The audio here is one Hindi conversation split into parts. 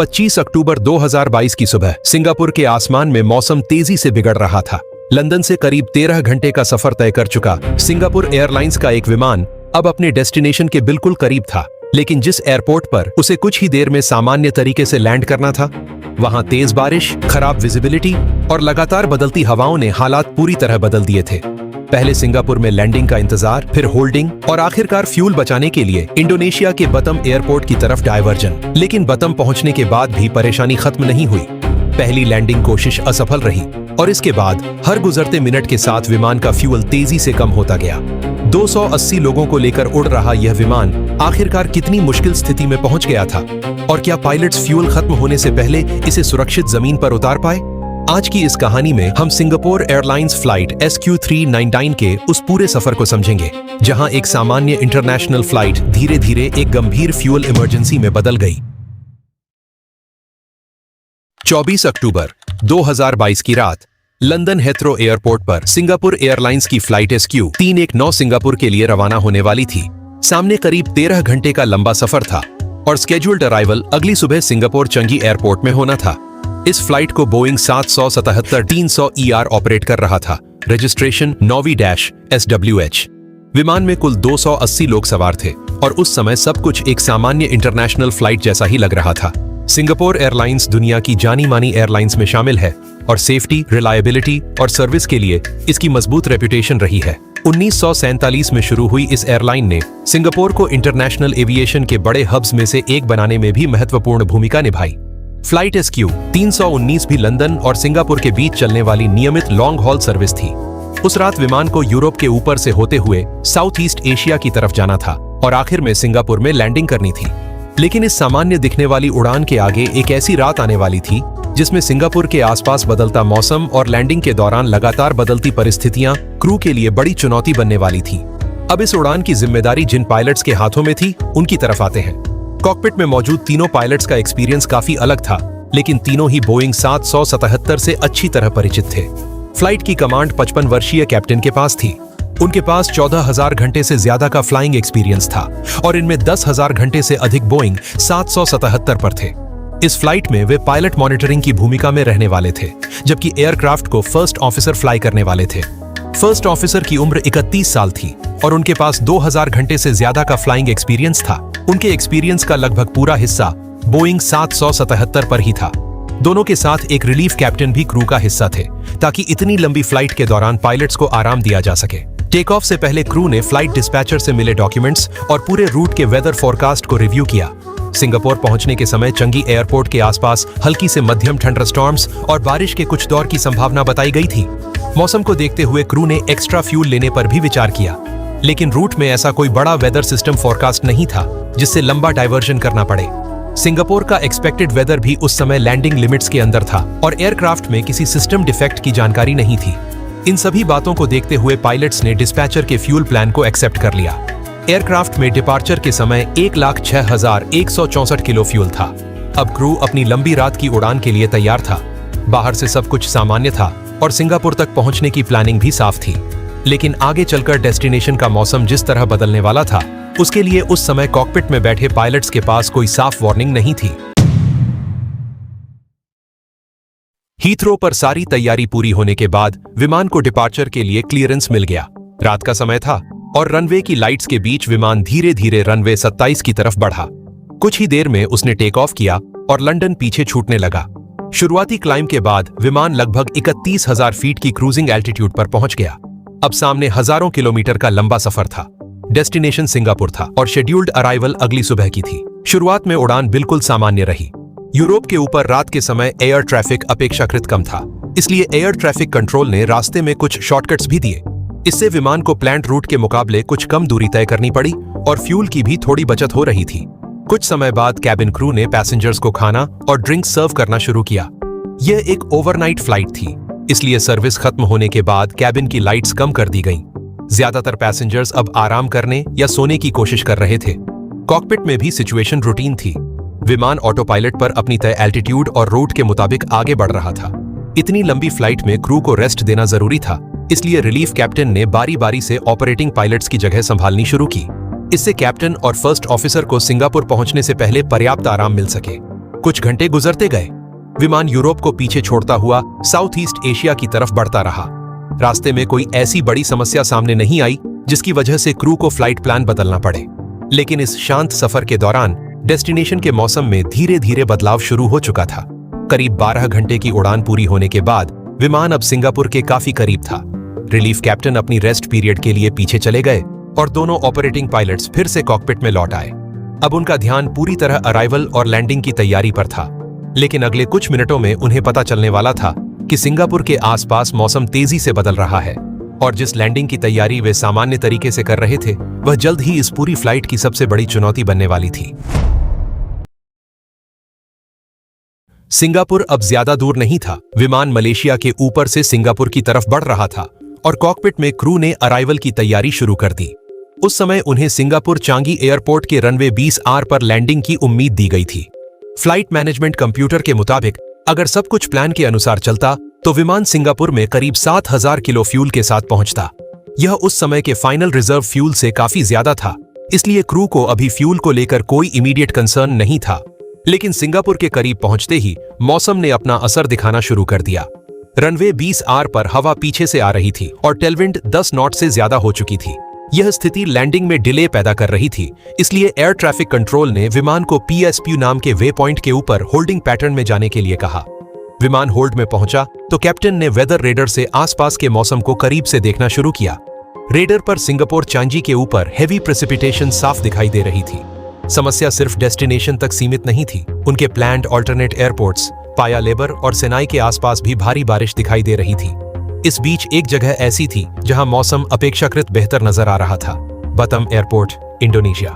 25 अक्टूबर 2022 की सुबह सिंगापुर के आसमान में मौसम तेजी से बिगड़ रहा था। लंदन से करीब 13 घंटे का सफर तय कर चुका सिंगापुर एयरलाइंस का एक विमान अब अपने डेस्टिनेशन के बिल्कुल करीब था, लेकिन जिस एयरपोर्ट पर उसे कुछ ही देर में सामान्य तरीके से लैंड करना था, वहां तेज बारिश, खराब विजिबिलिटी और लगातार बदलती हवाओं ने हालात पूरी तरह बदल दिए थे। पहले सिंगापुर में लैंडिंग का इंतजार, फिर होल्डिंग और आखिरकार फ्यूल बचाने के लिए इंडोनेशिया के बतम एयरपोर्ट की तरफ डायवर्जन। लेकिन बतम पहुंचने के बाद भी परेशानी खत्म नहीं हुई। पहली लैंडिंग कोशिश असफल रही और इसके बाद हर गुजरते मिनट के साथ विमान का फ्यूल तेजी से कम होता गया। 280 लोगों को लेकर उड़ रहा यह विमान आखिरकार कितनी मुश्किल स्थिति में पहुंच गया था, और क्या पायलट्स फ्यूल खत्म होने से पहले इसे सुरक्षित जमीन पर उतार पाए? आज की इस कहानी में हम सिंगापुर एयरलाइंस फ्लाइट SQ399 के उस पूरे सफर को समझेंगे, जहां एक सामान्य इंटरनेशनल फ्लाइट धीरे धीरे एक गंभीर फ्यूल इमरजेंसी में बदल गई। 24 अक्टूबर 2022 की रात लंदन हेथ्रो एयरपोर्ट पर सिंगापुर एयरलाइंस की फ्लाइट SQ319 सिंगापुर के लिए रवाना होने वाली थी। सामने करीब 13 घंटे का लंबा सफर था और स्केड्यूल्ड अराइवल अगली सुबह सिंगापुर चंगी एयरपोर्ट में होना था। इस फ्लाइट को बोइंग 777-300 ER ऑपरेट कर रहा था। Registration 9V-SWH। विमान में कुल 280 लोग सवार थे और उस समय सब कुछ एक सामान्य इंटरनेशनल फ्लाइट जैसा ही लग रहा था। सिंगापुर एयरलाइंस दुनिया की जानी मानी एयरलाइंस में शामिल है और सेफ्टी, रिलायबिलिटी और सर्विस के लिए इसकी मजबूत रेपुटेशन रही है। 1947 में शुरू हुई इस एयरलाइन ने सिंगापुर को इंटरनेशनल एविएशन के बड़े हब्स में से एक बनाने में भी महत्वपूर्ण भूमिका निभाई। फ्लाइट SQ319 भी लंदन और सिंगापुर के बीच चलने वाली नियमित लॉन्ग हॉल सर्विस थी। उस रात विमान को यूरोप के ऊपर से होते हुए साउथ ईस्ट एशिया की तरफ जाना था और आखिर में सिंगापुर में लैंडिंग करनी थी। लेकिन इस सामान्य दिखने वाली उड़ान के आगे एक ऐसी रात आने वाली थी जिसमें सिंगापुर के आसपास बदलता मौसम और लैंडिंग के दौरान लगातार बदलती परिस्थितियां क्रू के लिए बड़ी चुनौती बनने वाली थी। अब इस उड़ान की जिम्मेदारी जिन पायलट्स के हाथों में थी, उनकी तरफ आते हैं। कॉकपिट में मौजूद तीनों पायलट्स का एक्सपीरियंस काफी अलग था, लेकिन तीनों ही बोइंग 777 से अच्छी तरह परिचित थे। फ्लाइट की कमांड 55 वर्षीय कैप्टन के पास थी। उनके पास 14,000 घंटे से ज्यादा का फ्लाइंग एक्सपीरियंस था और इनमें 10,000 घंटे से अधिक बोइंग 777 पर थे। इस फ्लाइट में वे पायलट मॉनिटरिंग की भूमिका में रहने वाले थे, जबकि एयरक्राफ्ट को फर्स्ट ऑफिसर फ्लाई करने वाले थे। फर्स्ट ऑफिसर की उम्र 31 साल थी और उनके पास 2000 घंटे से ज्यादा का फ्लाइंग एक्सपीरियंस था। उनके एक्सपीरियंस का लगभग पूरा हिस्सा बोइंग 777 पर ही था। दोनों के साथ एक रिलीफ कैप्टन भी क्रू का हिस्सा थे, ताकि इतनी लंबी फ्लाइट के दौरान पायलट्स को आराम दिया जा सके। टेक ऑफ से पहले क्रू ने फ्लाइट डिस्पैचर से मिले डॉक्यूमेंट्स और पूरे रूट के वेदर फोरकास्ट को रिव्यू किया। सिंगापुर पहुंचने के समय चंगी एयरपोर्ट के आसपास हल्की से मध्यम थंडरस्टॉर्म्स और बारिश के कुछ दौर की संभावना बताई गई थी। मौसम को देखते हुए क्रू ने एक्स्ट्रा फ्यूल लेने पर भी विचार किया, लेकिन रूट में ऐसा कोई बड़ा वेदर सिस्टम फोरकास्ट नहीं था जिससे लंबा डायवर्जन करना पड़े। सिंगापुर का एक्सपेक्टेड वेदर भी उस समय लैंडिंग लिमिट्स के अंदर था और एयरक्राफ्ट में किसी सिस्टम डिफेक्ट की जानकारी नहीं थी। इन सभी बातों को देखते हुए पायलट्स ने डिस्पैचर के फ्यूल प्लान को एक्सेप्ट कर लिया। एयरक्राफ्ट में डिपार्चर के समय 1,06,164 किलो फ्यूल था। अब क्रू अपनी लंबी रात की उड़ान के लिए तैयार था। बाहर से सब कुछ सामान्य था और सिंगापुर तक पहुंचने की प्लानिंग भी साफ थी, लेकिन आगे चलकर डेस्टिनेशन का मौसम जिस तरह बदलने वाला था, उसके लिए उस समय कॉकपिट में बैठे पायलट्स के पास कोई साफ वार्निंग नहीं थी। हीथ्रो पर सारी तैयारी पूरी होने के बाद विमान को डिपार्चर के लिए क्लियरेंस मिल गया। रात का समय था और रनवे की लाइट्स के बीच विमान धीरे धीरे रनवे 27 की तरफ बढ़ा। कुछ ही देर में उसने टेक ऑफ किया और लंदन पीछे छूटने लगा। शुरुआती क्लाइंब के बाद विमान लगभग 31,000 फीट की क्रूजिंग एल्टीट्यूड पर पहुंच गया। अब सामने हजारों किलोमीटर का लंबा सफर था। डेस्टिनेशन सिंगापुर था और शेड्यूल्ड अराइवल अगली सुबह की थी। शुरुआत में उड़ान बिल्कुल सामान्य रही। यूरोप के ऊपर रात के समय एयर ट्रैफिक अपेक्षाकृत कम था, इसलिए एयर ट्रैफिक कंट्रोल ने रास्ते में कुछ शॉर्टकट्स भी दिए। इससे विमान को प्लान्ड रूट के मुकाबले कुछ कम दूरी तय करनी पड़ी और फ्यूल की भी थोड़ी बचत हो रही थी। कुछ समय बाद कैबिन क्रू ने पैसेंजर्स को खाना और ड्रिंक सर्व करना शुरू किया। यह एक ओवरनाइट फ्लाइट थी, इसलिए सर्विस खत्म होने के बाद कैबिन की लाइट्स कम कर दी गईं। ज्यादातर पैसेंजर्स अब आराम करने या सोने की कोशिश कर रहे थे। कॉकपिट में भी सिचुएशन रूटीन थी। विमान ऑटो पायलट पर अपनी तय एल्टीट्यूड और रूट के मुताबिक आगे बढ़ रहा था। इतनी लंबी फ्लाइट में क्रू को रेस्ट देना जरूरी था, इसलिए रिलीफ कैप्टन ने बारी बारी से ऑपरेटिंग पायलट्स की जगह संभालनी शुरू की। इससे कैप्टन और फर्स्ट ऑफिसर को सिंगापुर पहुंचने से पहले पर्याप्त आराम मिल सके। कुछ घंटे गुजरते गए। विमान यूरोप को पीछे छोड़ता हुआ साउथ ईस्ट एशिया की तरफ बढ़ता रहा। रास्ते में कोई ऐसी बड़ी समस्या सामने नहीं आई जिसकी वजह से क्रू को फ्लाइट प्लान बदलना पड़े। लेकिन इस शांत सफर के दौरान डेस्टिनेशन के मौसम में धीरे धीरे बदलाव शुरू हो चुका था। करीब 12 घंटे की उड़ान पूरी होने के बाद विमान अब सिंगापुर के काफी करीब था। रिलीफ कैप्टन अपनी रेस्ट पीरियड के लिए पीछे चले गए और दोनों ऑपरेटिंग पायलट्स फिर से कॉकपिट में लौट आए। अब उनका ध्यान पूरी तरह अराइवल और लैंडिंग की तैयारी पर था। लेकिन अगले कुछ मिनटों में उन्हें पता चलने वाला था कि सिंगापुर के आसपास मौसम तेजी से बदल रहा है और जिस लैंडिंग की तैयारी वे सामान्य तरीके से कर रहे थे वह जल्द ही इस पूरी फ्लाइट की सबसे बड़ी चुनौती बनने वाली थी। सिंगापुर अब ज्यादा दूर नहीं था। विमान मलेशिया के ऊपर से सिंगापुर की तरफ बढ़ रहा था और कॉकपिट में क्रू ने अराइवल की तैयारी शुरू कर दी। उस समय उन्हें सिंगापुर चांगी एयरपोर्ट के रनवे 20R पर लैंडिंग की उम्मीद दी गई थी। फ्लाइट मैनेजमेंट कंप्यूटर के मुताबिक अगर सब कुछ प्लान के अनुसार चलता तो विमान सिंगापुर में करीब 7000 किलो फ्यूल के साथ पहुंचता। यह उस समय के फाइनल रिजर्व फ्यूल से काफी ज्यादा था, इसलिए क्रू को अभी फ्यूल को लेकर कोई इमीडिएट कंसर्न नहीं था। लेकिन सिंगापुर के करीब पहुंचते ही मौसम ने अपना असर दिखाना शुरू कर दिया। रनवे 20R पर हवा पीछे से आ रही थी और टेलविंड 10 नॉट से ज्यादा हो चुकी थी। यह स्थिति लैंडिंग में डिले पैदा कर रही थी, इसलिए एयर ट्रैफिक कंट्रोल ने विमान को PSPU नाम के वे पॉइंट के ऊपर होल्डिंग पैटर्न में जाने के लिए कहा। विमान होल्ड में पहुंचा तो कैप्टन ने वेदर रेडर से आसपास के मौसम को करीब से देखना शुरू किया। रेडर पर सिंगापुर चांगी के ऊपर हेवी प्रेसिपिटेशन साफ दिखाई दे रही थी। समस्या सिर्फ डेस्टिनेशन तक सीमित नहीं थी। उनके प्लान्ड ऑल्टरनेट एयरपोर्ट्स पाया लेबर और सेनाई के आसपास भी भारी बारिश दिखाई दे रही थी। इस बीच एक जगह ऐसी थी जहां मौसम अपेक्षाकृत बेहतर नजर आ रहा था, बतम एयरपोर्ट, इंडोनेशिया।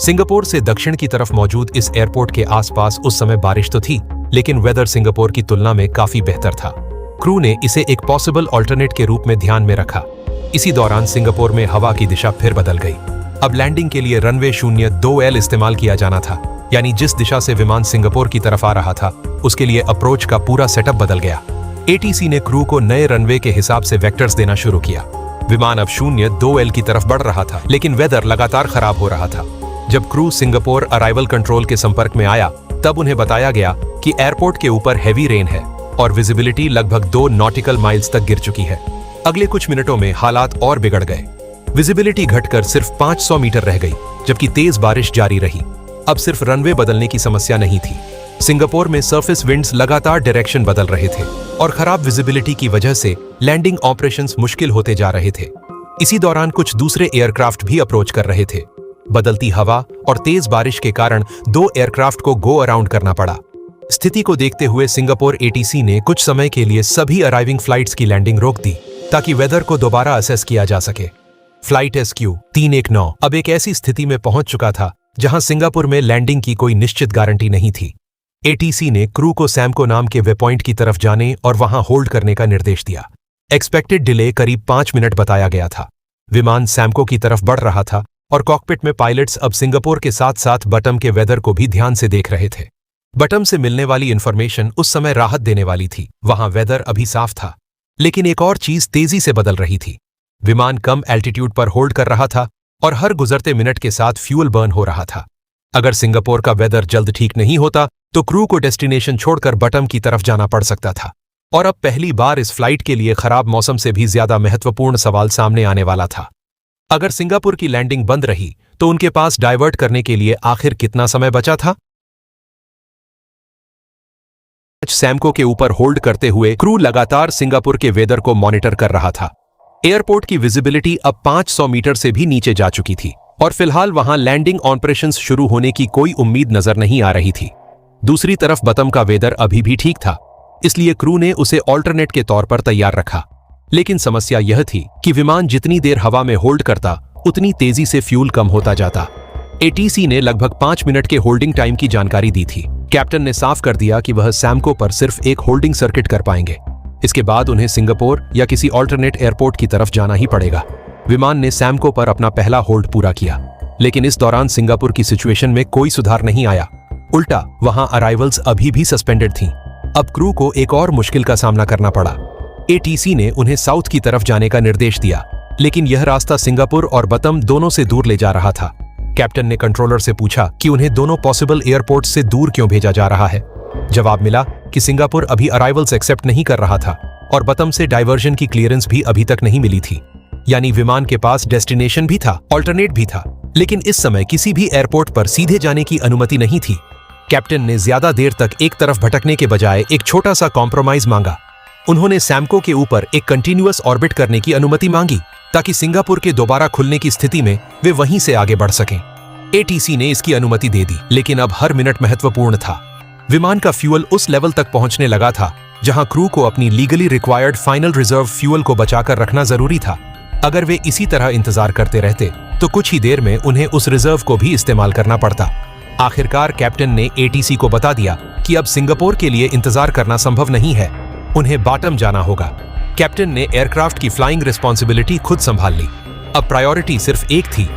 सिंगापुर से दक्षिण की तरफ मौजूद इस एयरपोर्ट के आसपास उस समय बारिश तो थी, लेकिन वेदर सिंगापुर की तुलना में काफी बेहतर था। क्रू ने इसे एक पॉसिबल ऑल्टरनेट के रूप में ध्यान में रखा। इसी दौरान सिंगापुर में हवा की दिशा फिर बदल गई। अब लैंडिंग के लिए रनवे 02L इस्तेमाल किया जाना था, यानी जिस दिशा से विमान सिंगापुर की तरफ आ रहा था उसके लिए अप्रोच का पूरा सेटअप बदल गया। ATC ने क्रू को नए रनवे के हिसाब से वेक्टर्स देना शुरू किया। विमान अब 02L की तरफ बढ़ रहा था, लेकिन वेदर लगातार खराब हो रहा था। जब क्रू सिंगापुर अराइवल कंट्रोल के संपर्क में आया तब उन्हें बताया गया कि एयरपोर्ट के ऊपर हैवी रेन है और विजिबिलिटी लगभग 2 नॉटिकल माइल्स तक गिर चुकी है। अगले कुछ मिनटों में हालात और बिगड़ गए। विजिबिलिटी घटकर सिर्फ 500 मीटर रह गई, जबकि तेज बारिश जारी रही। अब सिर्फ रनवे बदलने की समस्या नहीं थी। सिंगापुर में सरफेस विंड्स लगातार डायरेक्शन बदल रहे थे और खराब विजिबिलिटी की वजह से लैंडिंग ऑपरेशंस मुश्किल होते जा रहे थे। इसी दौरान कुछ दूसरे एयरक्राफ्ट भी अप्रोच कर रहे थे। बदलती हवा और तेज बारिश के कारण 2 एयरक्राफ्ट को गो अराउंड करना पड़ा। स्थिति को देखते हुए सिंगापुर ATC ने कुछ समय के लिए सभी अराइविंग फ्लाइट्स की लैंडिंग रोक दी ताकि वेदर को दोबारा असेस किया जा सके। फ्लाइट SQ 319 अब एक ऐसी स्थिति में पहुंच चुका था जहां सिंगापुर में लैंडिंग की कोई निश्चित गारंटी नहीं थी। ATC ने क्रू को सैमको नाम के वे पॉइंट की तरफ जाने और वहां होल्ड करने का निर्देश दिया। एक्सपेक्टेड डिले करीब 5 मिनट बताया गया था। विमान सैमको की तरफ बढ़ रहा था और कॉकपिट में पायलट्स अब सिंगापुर के साथ साथ बटम के वेदर को भी ध्यान से देख रहे थे। बटम से मिलने वाली इंफॉर्मेशन उस समय राहत देने वाली थी। वहां वेदर अभी साफ था, लेकिन एक और चीज तेजी से बदल रही थी। विमान कम एल्टीट्यूड पर होल्ड कर रहा था और हर गुजरते मिनट के साथ फ्यूल बर्न हो रहा था। अगर सिंगापुर का वेदर जल्द ठीक नहीं होता तो क्रू को डेस्टिनेशन छोड़कर बटम की तरफ जाना पड़ सकता था। और अब पहली बार इस फ्लाइट के लिए खराब मौसम से भी ज्यादा महत्वपूर्ण सवाल सामने आने वाला था। अगर सिंगापुर की लैंडिंग बंद रही तो उनके पास डाइवर्ट करने के लिए आखिर कितना समय बचा था? सैमको के ऊपर होल्ड करते हुए क्रू लगातार सिंगापुर के वेदर को मॉनिटर कर रहा था। एयरपोर्ट की विजिबिलिटी अब 500 मीटर से भी नीचे जा चुकी थी और फिलहाल वहां लैंडिंग ऑपरेशंस शुरू होने की कोई उम्मीद नजर नहीं आ रही थी। दूसरी तरफ बतम का वेदर अभी भी ठीक था, इसलिए क्रू ने उसे ऑल्टरनेट के तौर पर तैयार रखा। लेकिन समस्या यह थी कि विमान जितनी देर हवा में होल्ड करता उतनी तेजी से फ्यूल कम होता जाता। ATC ने लगभग 5 मिनट के होल्डिंग टाइम की जानकारी दी थी। कैप्टन ने साफ कर दिया कि वह सैमको पर सिर्फ एक होल्डिंग सर्किट कर पाएंगे। इसके बाद उन्हें सिंगापुर या किसी ऑल्टरनेट एयरपोर्ट की तरफ जाना ही पड़ेगा। विमान ने सैमको पर अपना पहला होल्ड पूरा किया, लेकिन इस दौरान सिंगापुर की सिचुएशन में कोई सुधार नहीं आया। उल्टा वहां अराइवल्स अभी भी सस्पेंडेड थीं। अब क्रू को एक और मुश्किल का सामना करना पड़ा। ATC ने उन्हें साउथ की तरफ जाने का निर्देश दिया, लेकिन यह रास्ता सिंगापुर और बतम दोनों से दूर ले जा रहा था। कैप्टन ने कंट्रोलर से पूछा कि उन्हें दोनों पॉसिबल एयरपोर्ट से दूर क्यों भेजा जा रहा है। जवाब मिला कि सिंगापुर अभी अराइवल्स एक्सेप्ट नहीं कर रहा था और बतम से डाइवर्जन की क्लियरेंस भी अभी तक नहीं मिली थी। यानी विमान के पास डेस्टिनेशन भी था, ऑल्टरनेट भी था, लेकिन इस समय किसी भी एयरपोर्ट पर सीधे जाने की अनुमति नहीं थी। कैप्टन ने ज्यादा देर तक एक तरफ भटकने के बजाय एक छोटा सा कॉम्प्रोमाइज मांगा। उन्होंने सैमको के ऊपर एक कंटिन्यूअस ऑर्बिट करने की अनुमति मांगी ताकि सिंगापुर के दोबारा खुलने की स्थिति में वे वहीं से आगे बढ़ सकें। एटीसी ने इसकी अनुमति दे दी, लेकिन अब हर मिनट महत्वपूर्ण था। विमान का फ्यूल उस लेवल तक पहुंचने लगा था जहां क्रू को अपनी legally required final reserve fuel को बचाकर रखना जरूरी था। अगर वे इसी तरह इंतजार करते रहते तो कुछ ही देर में उन्हें उस रिजर्व को भी इस्तेमाल करना पड़ता। आखिरकार कैप्टन ने एटीसी को बता दिया कि अब सिंगापुर के लिए इंतजार करना संभव नहीं है, उन्हें बॉटम जाना होगा। कैप्टन ने एयरक्राफ्ट की फ्लाइंग रिस्पॉन्सिबिलिटी खुद संभाल ली। अब प्रायोरिटी सिर्फ एक थी,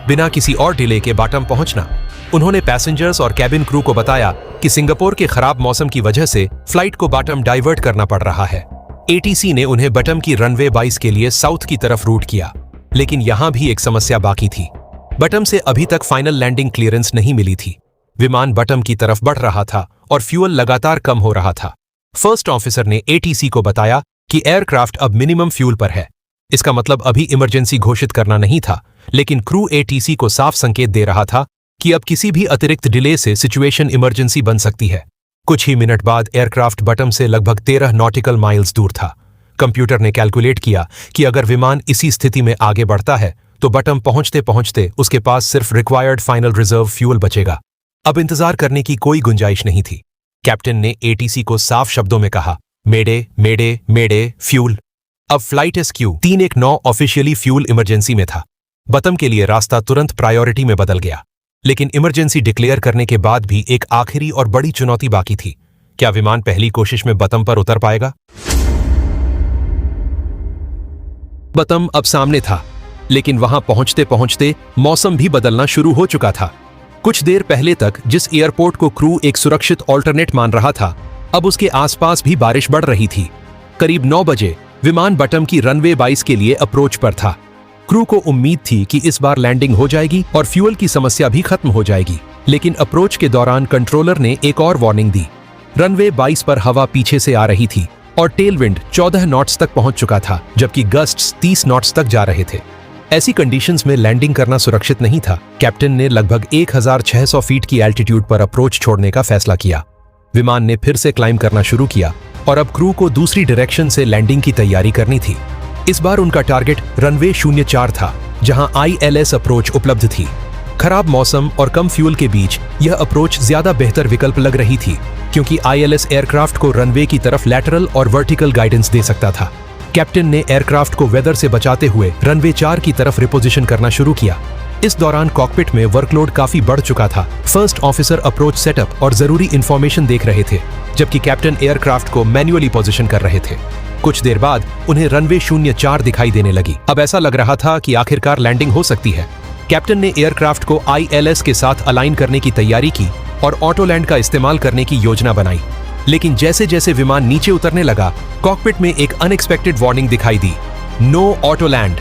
बिना किसी और डिले के बॉटम पहुंचना। उन्होंने पैसेंजर्स और कैबिन क्रू को बताया कि सिंगापुर के खराब मौसम की वजह से फ्लाइट को बॉटम डाइवर्ट करना पड़ रहा है। एटीसी ने उन्हें बॉटम की रनवे 22 के लिए साउथ की तरफ रूट किया, लेकिन यहां भी एक समस्या बाकी थी। बॉटम से अभी तक फाइनल लैंडिंग क्लियरेंस नहीं मिली थी। विमान बॉटम की तरफ बढ़ रहा था और फ्यूल लगातार कम हो रहा था। फर्स्ट ऑफिसर ने एटीसी को बताया कि एयरक्राफ्ट अब मिनिमम फ्यूल पर है। इसका मतलब अभी इमरजेंसी घोषित करना नहीं था, लेकिन क्रू एटीसी को साफ संकेत दे रहा था कि अब किसी भी अतिरिक्त डिले से सिचुएशन इमरजेंसी बन सकती है। कुछ ही मिनट बाद एयरक्राफ्ट बॉटम से लगभग 13 नॉटिकल माइल्स दूर था। कंप्यूटर ने कैलकुलेट किया कि अगर विमान इसी स्थिति में आगे बढ़ता है तो बॉटम पहुंचते पहुंचते उसके पास सिर्फ रिक्वायर्ड फाइनल रिजर्व फ्यूल बचेगा। अब इंतजार करने की कोई गुंजाइश नहीं थी। कैप्टन ने एटीसी को साफ शब्दों में कहा, मेडे मेडे मेडे फ्यूल। अब flight SQ 319 officially fuel emergency में था। बॉटम के लिए रास्ता तुरंत प्रायोरिटी में बदल गया, लेकिन इमरजेंसी डिक्लेयर करने के बाद भी एक आखिरी और बड़ी चुनौती बाकी थी। क्या विमान पहली कोशिश में बॉटम पर उतर पाएगा? बॉटम अब सामने था, लेकिन वहां पहुंचते पहुंचते मौसम भी बदलना शुरू हो चुका था। कुछ देर पहले तक जिस एयरपोर्ट को क्रू एक सुरक्षित ऑल्टरनेट मान रहा था, अब उसके आसपास भी बारिश बढ़ रही थी। करीब 9 बजे विमान बॉटम की रनवे 22 के लिए अप्रोच पर था। क्रू को उम्मीद थी कि इस बार लैंडिंग हो जाएगी और फ्यूल की समस्या भी खत्म हो जाएगी, लेकिन अप्रोच के दौरान कंट्रोलर ने एक और वार्निंग दी। रनवे 22 पर हवा पीछे से आ रही थी और टेल विंड 14 नॉट्स तक पहुंच चुका था, जबकि गस्ट्स 30 नॉट्स तक जा रहे थे। ऐसी कंडीशंस में लैंडिंग करना सुरक्षित नहीं था। कैप्टन ने लगभग 1600 फीट की एल्टीट्यूड पर अप्रोच छोड़ने का फैसला किया। विमान ने फिर से क्लाइंब करना शुरू किया और अब क्रू को दूसरी डायरेक्शन से लैंडिंग की तैयारी करनी थी। इस बार उनका टारगेट रनवे 04 था, जहां ILS अप्रोच उपलब्ध थी। खराब मौसम और कम फ्यूल के बीच यह अप्रोच ज्यादा बेहतर विकल्प लग रही थी, क्योंकि ILS एयरक्राफ्ट को रनवे की तरफ लैटरल और वर्टिकल गाइडेंस दे सकता था। कैप्टन ने एयरक्राफ्ट को वेदर से बचाते हुए रनवे 4 की तरफ रिपोजिशन करना शुरू किया। इस दौरान कॉकपिट में वर्कलोड काफी बढ़ चुका था। फर्स्ट ऑफिसर अप्रोच सेटअप और जरूरी इंफॉर्मेशन देख रहे थे, जबकि कैप्टन एयरक्राफ्ट को मैन्युअली पोजीशन कर रहे थे। कुछ देर बाद उन्हें रनवे 04 दिखाई देने लगी। अब ऐसा लग रहा था कि आखिरकार लैंडिंग हो सकती है। कैप्टन ने एयरक्राफ्ट को ILS के साथ अलाइन करने की तैयारी की और ऑटो लैंड का इस्तेमाल करने की योजना बनाई। लेकिन जैसे जैसे विमान नीचे उतरने लगा, कॉकपिट में एक अनएक्सपेक्टेड वार्निंग दिखाई दी, नो ऑटो लैंड।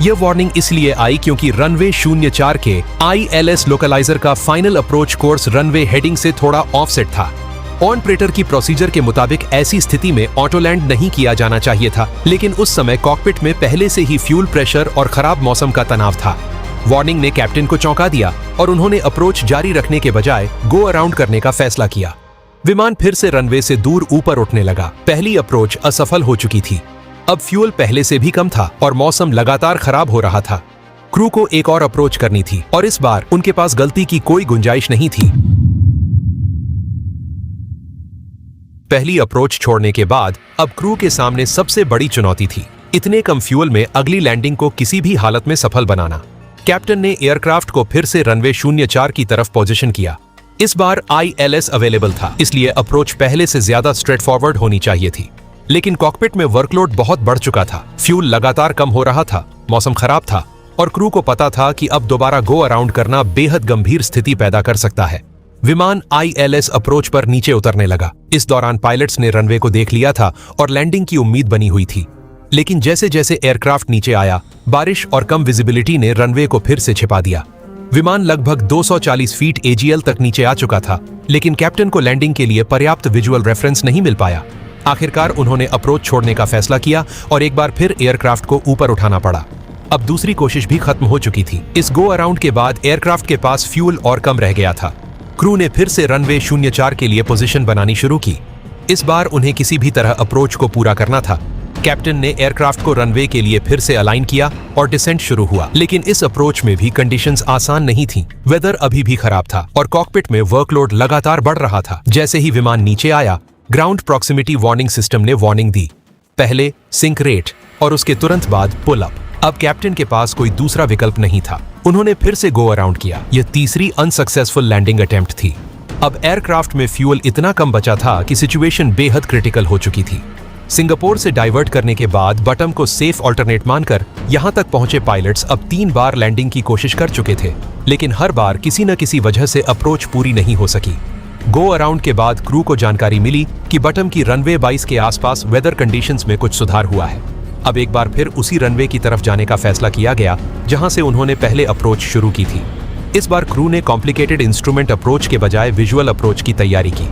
यह वार्निंग इसलिए आई क्योंकि रनवे 04 के ILS लोकलाइजर का final approach course runway heading से थोड़ा ऑफसेट था। ऑपरेटर की प्रोसीजर के मुताबिक ऐसी स्थिति में ऑटो लैंड नहीं किया जाना चाहिए था, लेकिन उस समय कॉकपिट में पहले से ही फ्यूल प्रेशर और खराब मौसम का तनाव था। वार्निंग ने कैप्टन को चौंका दिया और उन्होंने अप्रोच जारी रखने के बजाय गो अराउंड करने का फैसला किया। विमान फिर से रनवे से दूर ऊपर उठने लगा। पहली अप्रोच असफल हो चुकी थी। अब फ्यूल पहले से भी कम था और मौसम लगातार खराब हो रहा था। क्रू को एक और अप्रोच करनी थी और इस बार उनके पास गलती की कोई गुंजाइश नहीं थी। पहली अप्रोच छोड़ने के बाद अब क्रू के सामने सबसे बड़ी चुनौती थी, इतने कम फ्यूल में अगली लैंडिंग को किसी भी हालत में सफल बनाना। कैप्टन ने एयरक्राफ्ट को फिर से रनवे 04 की तरफ पोजीशन किया। इस बार ILS अवेलेबल था, इसलिए अप्रोच पहले से ज्यादा स्ट्रेट फॉरवर्ड होनी चाहिए थी। लेकिन कॉकपिट में वर्कलोड बहुत बढ़ चुका था, फ्यूल लगातार कम हो रहा था, मौसम खराब था और क्रू को पता था कि अब दोबारा गो अराउंड करना बेहद गंभीर स्थिति पैदा कर सकता है। विमान ILS अप्रोच पर नीचे उतरने लगा। इस दौरान पायलट्स ने रनवे को देख लिया था और लैंडिंग की उम्मीद बनी हुई थी। लेकिन जैसे जैसे एयरक्राफ्ट नीचे आया, बारिश और कम विजिबिलिटी ने रनवे को फिर से छिपा दिया। विमान लगभग 240 फीट AGL तक नीचे आ चुका था, लेकिन कैप्टन को लैंडिंग के लिए पर्याप्त विजुअल रेफरेंस नहीं मिल पाया। आखिरकार उन्होंने अप्रोच छोड़ने का फैसला किया और एक बार फिर एयरक्राफ्ट को ऊपर उठाना पड़ा। अब दूसरी कोशिश भी खत्म हो चुकी थी। इस गो अराउंड के बाद एयरक्राफ्ट के पास फ्यूल और कम रह गया था। क्रू ने फिर से रनवे 04 के लिए पोजीशन बनानी शुरू की। इस बार उन्हें किसी भी तरह अप्रोच को पूरा करना था। कैप्टन ने एयरक्राफ्ट को रनवे के लिए फिर से अलाइन किया और डिसेंट शुरू हुआ, लेकिन इस अप्रोच में भी कंडीशंस आसान नहीं थीं। वेदर अभी भी खराब था और कॉकपिट में वर्कलोड लगातार बढ़ रहा था। जैसे ही विमान नीचे आया, ग्राउंड प्रॉक्सिमिटी वार्निंग सिस्टम ने वार्निंग दी, पहले सिंक रेट और उसके तुरंत बाद पुल अप। अब कैप्टन के पास कोई दूसरा विकल्प नहीं था। उन्होंने फिर से गो अराउंड किया। यह तीसरी अनसक्सेसफुल लैंडिंग अटेम्प्ट थी। अब एयरक्राफ्ट में फ्यूल इतना कम बचा था कि सिचुएशन बेहद क्रिटिकल हो चुकी थी। सिंगापुर से डाइवर्ट करने के बाद बटम को सेफ ऑल्टरनेट मानकर यहां तक पहुंचे पायलट्स अब 3 बार लैंडिंग की कोशिश कर चुके थे, लेकिन हर बार किसी न किसी वजह से अप्रोच पूरी नहीं हो सकी। गो अराउंड के बाद क्रू को जानकारी मिली कि बटम की रनवे 22 के आसपास वेदर कंडीशंस में कुछ सुधार हुआ है। अब एक बार फिर उसी रनवे की तरफ जाने का फैसला किया गया जहां से उन्होंने पहले अप्रोच शुरू की थी। इस बार क्रू ने कॉम्प्लिकेटेड इंस्ट्रूमेंट अप्रोच के बजाय विजुअल अप्रोच की तैयारी की।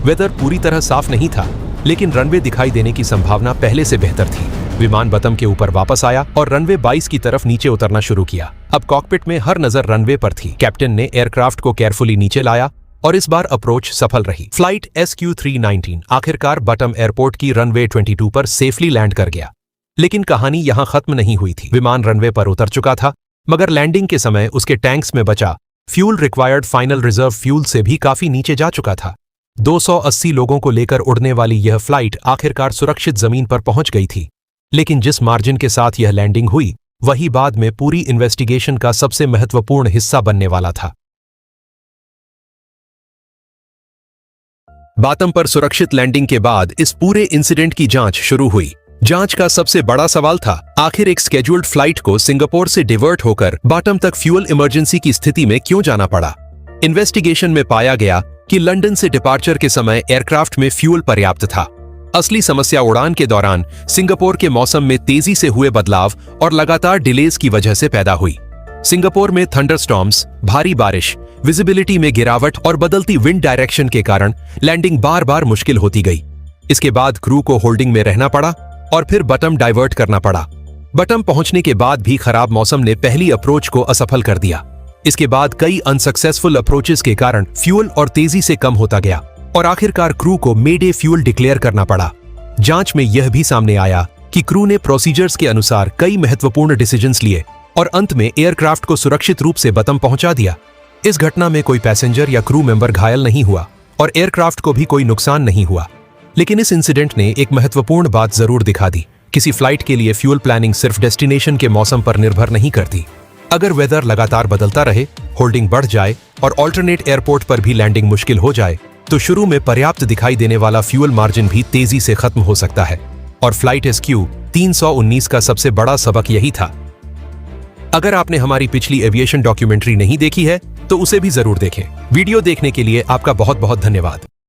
वेदर पूरी तरह साफ नहीं था, लेकिन रनवे दिखाई देने की संभावना पहले से बेहतर थी। विमान बटम के ऊपर वापस आया और रनवे 22 की तरफ नीचे उतरना शुरू किया। अब कॉकपिट में हर नजर रनवे पर थी। कैप्टन ने एयरक्राफ्ट को केयरफुली नीचे लाया और इस बार अप्रोच सफल रही। फ्लाइट SQ319 आखिरकार बटम एयरपोर्ट की रनवे 22 पर सेफली लैंड कर गया। लेकिन कहानी यहां खत्म नहीं हुई थी। विमान रनवे पर उतर चुका था, मगर लैंडिंग के समय उसके टैंक्स में बचा fuel required final reserve fuel से भी काफी नीचे जा चुका था। 280 लोगों को लेकर उड़ने वाली यह फ्लाइट आखिरकार सुरक्षित जमीन पर पहुंच गई थी, लेकिन जिस मार्जिन के साथ यह लैंडिंग हुई वही बाद में पूरी इन्वेस्टिगेशन का सबसे महत्वपूर्ण हिस्सा बनने वाला था। बॉटम पर सुरक्षित लैंडिंग के बाद इस पूरे इंसिडेंट की जांच शुरू हुई। जांच का सबसे बड़ा सवाल था, आखिर एक स्केड्यूल्ड फ्लाइट को सिंगापुर से डिवर्ट होकर बॉटम तक फ्यूल इमरजेंसी की स्थिति में क्यों जाना पड़ा। इन्वेस्टिगेशन में पाया गया कि लंदन से डिपार्चर के समय एयरक्राफ्ट में फ्यूल पर्याप्त था। असली समस्या उड़ान के दौरान सिंगापुर के मौसम में तेजी से हुए बदलाव और लगातार डिलेज की वजह से पैदा हुई। सिंगापुर में थंडरस्टॉर्म्स, भारी बारिश, विजिबिलिटी में गिरावट और बदलती विंड डायरेक्शन के कारण लैंडिंग बार बार मुश्किल होती गई। इसके बाद क्रू को होल्डिंग में रहना पड़ा और फिर बटम डाइवर्ट करना पड़ा। बटम पहुंचने के बाद भी खराब मौसम ने पहली अप्रोच को असफल कर दिया। इसके बाद कई अनसक्सेसफुल अप्रोचेस के कारण फ्यूल और तेजी से कम होता गया और आखिरकार क्रू को मेडे फ्यूल डिक्लेयर करना पड़ा। जांच में यह भी सामने आया कि क्रू ने प्रोसीजर्स के अनुसार कई महत्वपूर्ण डिसीजंस लिए और अंत में एयरक्राफ्ट को सुरक्षित रूप से बटम पहुंचा दिया। इस घटना में कोई पैसेंजर या क्रू मेंबर घायल नहीं हुआ और एयरक्राफ्ट को भी कोई नुकसान नहीं हुआ। लेकिन इस इंसिडेंट ने एक महत्वपूर्ण बात जरूर दिखा दी, किसी फ्लाइट के लिए फ्यूल प्लानिंग सिर्फ डेस्टिनेशन के मौसम पर निर्भर नहीं करती। अगर वेदर लगातार बदलता रहे, होल्डिंग बढ़ जाए और ऑल्टरनेट एयरपोर्ट पर भी लैंडिंग मुश्किल हो जाए, तो शुरू में पर्याप्त दिखाई देने वाला फ्यूल मार्जिन भी तेजी से खत्म हो सकता है। और फ्लाइट SQ319 का सबसे बड़ा सबक यही था। अगर आपने हमारी पिछली एविएशन डॉक्यूमेंट्री नहीं देखी है तो उसे भी जरूर देखें। वीडियो देखने के लिए आपका बहुत बहुत धन्यवाद।